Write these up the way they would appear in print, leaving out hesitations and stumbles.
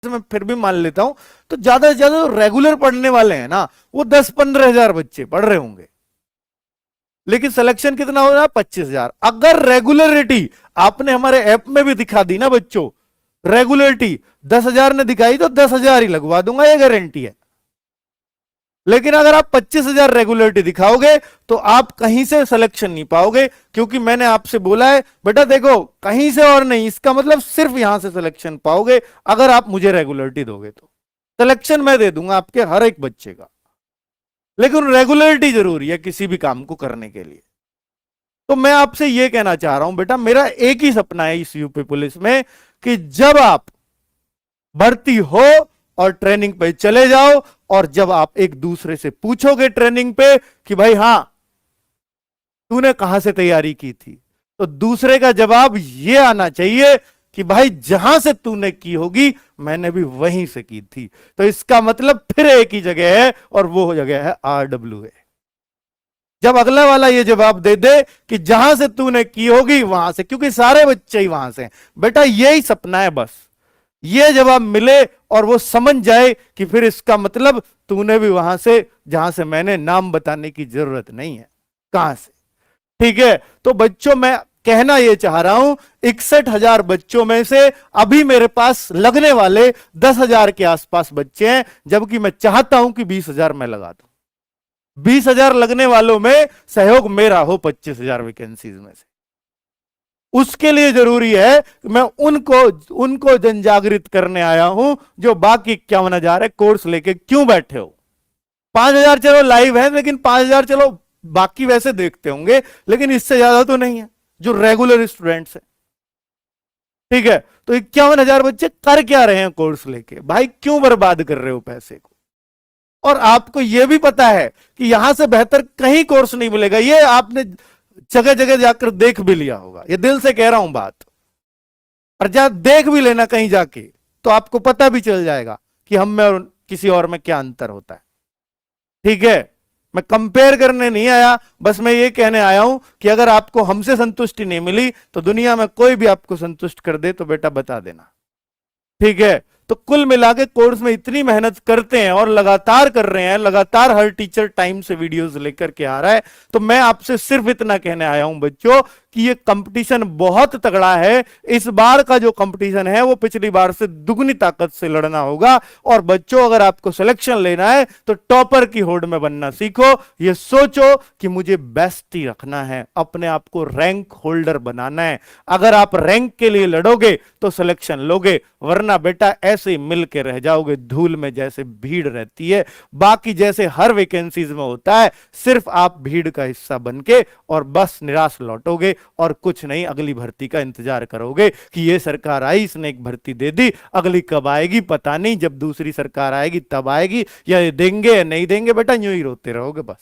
मैं फिर भी मान लेता हूं, तो ज्यादा से ज्यादा रेगुलर पढ़ने वाले हैं ना, वो 10-15 हजार बच्चे पढ़ रहे होंगे, लेकिन सिलेक्शन कितना हो रहा है? 25,000। अगर रेगुलरिटी आपने हमारे ऐप में भी दिखा दी ना बच्चों, रेगुलरिटी 10,000 ने दिखाई तो 10,000 ही लगवा दूंगा, ये गारंटी है। लेकिन अगर आप 25,000 रेगुलरिटी दिखाओगे तो आप कहीं से सिलेक्शन नहीं पाओगे, क्योंकि मैंने आपसे बोला है बेटा देखो कहीं से और नहीं, इसका मतलब सिर्फ यहां से सिलेक्शन पाओगे अगर आप मुझे रेगुलरिटी दोगे। तो सिलेक्शन मैं दे दूंगा आपके हर एक बच्चे का, लेकिन रेगुलरिटी जरूरी है किसी भी काम को करने के लिए। तो मैं आपसे यह कहना चाह रहा हूं बेटा, मेरा एक ही सपना है इस यूपी पुलिस में कि जब आप भर्ती हो और ट्रेनिंग पे चले जाओ, और जब आप एक दूसरे से पूछोगे ट्रेनिंग पे कि भाई हां तूने कहां से तैयारी की थी, तो दूसरे का जवाब यह आना चाहिए कि भाई जहां से तूने की होगी मैंने भी वहीं से की थी। तो इसका मतलब फिर एक ही जगह है, और वो जगह है RWA। जब अगला वाला ये जवाब दे दे कि जहां से तूने की होगी वहां से, क्योंकि सारे बच्चे ही वहां से हैं बेटा, यही सपना है बस। ये जवाब मिले और वो समझ जाए कि फिर इसका मतलब तूने भी वहां से जहां से मैंने नाम बताने की जरूरत नहीं है कहां से। ठीक है, तो बच्चों मैं कहना यह चाह रहा हूं 61,000 बच्चों में से अभी मेरे पास लगने वाले 10,000 के आसपास बच्चे हैं, जबकि मैं चाहता हूं कि 20,000 मैं लगा दूं। 20,000 लगने वालों में सहयोग मेरा हो 25,000 वैकेंसीज में से। उसके लिए जरूरी है कि मैं उनको जनजागृत करने आया हूं जो बाकी 51,000 कोर्स लेके क्यों बैठे हो। 5,000 चलो लाइव है, लेकिन 5,000 चलो बाकी वैसे देखते होंगे, लेकिन इससे ज्यादा तो नहीं है जो रेगुलर स्टूडेंट्स हैं। ठीक है, तो 51,000 बच्चे कर क्या रहे हैं कोर्स लेके? भाई क्यों बर्बाद कर रहे हो पैसे को? और आपको यह भी पता है कि यहां से बेहतर कहीं कोर्स नहीं मिलेगा, यह आपने जगह जगह जाकर देख भी लिया होगा, ये दिल से कह रहा हूं बात। और जब देख भी लेना कहीं जाके तो आपको पता भी चल जाएगा कि हम में और किसी और में क्या अंतर होता है। ठीक है, मैं कंपेयर करने नहीं आया, बस मैं ये कहने आया हूं कि अगर आपको हमसे संतुष्टि नहीं मिली तो दुनिया में कोई भी आपको संतुष्ट कर दे तो बेटा बता देना। ठीक है, तो कुल मिला के कोर्स में इतनी मेहनत करते हैं और लगातार कर रहे हैं, लगातार हर टीचर टाइम से वीडियोस लेकर के आ रहा है, तो मैं आपसे सिर्फ इतना कहने आया हूं बच्चों कि ये कंपटीशन बहुत तगड़ा है। इस बार का जो कंपटीशन है वो पिछली बार से दुगनी ताकत से लड़ना होगा। और बच्चों अगर आपको सिलेक्शन लेना है तो टॉपर की होड़ में बनना सीखो, ये सोचो कि मुझे बेस्ट ही रखना है, अपने आप को रैंक होल्डर बनाना है। अगर आप रैंक के लिए लड़ोगे तो सिलेक्शन लोगे, वरना बेटा ऐसे ही मिल के रह जाओगे धूल में जैसे भीड़ रहती है। बाकी जैसे हर वैकेंसीज में होता है, सिर्फ आप भीड़ का हिस्सा बनके और बस निराश लौटोगे और कुछ नहीं, अगली भर्ती का इंतजार करोगे कि ये सरकार आई, इसने एक भर्ती दे दी, अगली कब आएगी पता नहीं, जब दूसरी सरकार आएगी तब आएगी, या ये देंगे या नहीं देंगे, बेटा यूं ही रोते रहोगे बस।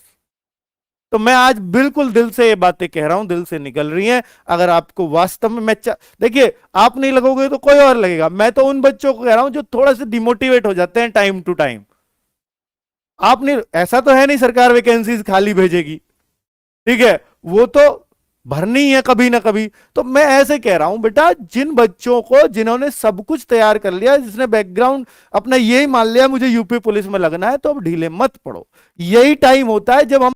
तो मैं आज बिल्कुल दिल से ये बातें कह रहा हूं, दिल से निकल रही हैं। अगर आपको वास्तव में मैं देखिए, आप नहीं लगोगे तो कोई और लगेगा। मैं तो उन बच्चों को कह रहा हूं जो थोड़ा सा डिमोटिवेट हो जाते हैं टाइम टू टाइम। आपने ऐसा तो है नहीं सरकार वैकेंसीज खाली भेजेगी, ठीक है, वो तो भरनी है कभी ना कभी। तो मैं ऐसे कह रहा हूं बेटा, जिन बच्चों को जिन्होंने सब कुछ तैयार कर लिया, जिसने बैकग्राउंड अपना यही मान लिया मुझे यूपी पुलिस में लगना है, तो अब ढीले मत पड़ो। यही टाइम होता है जब हम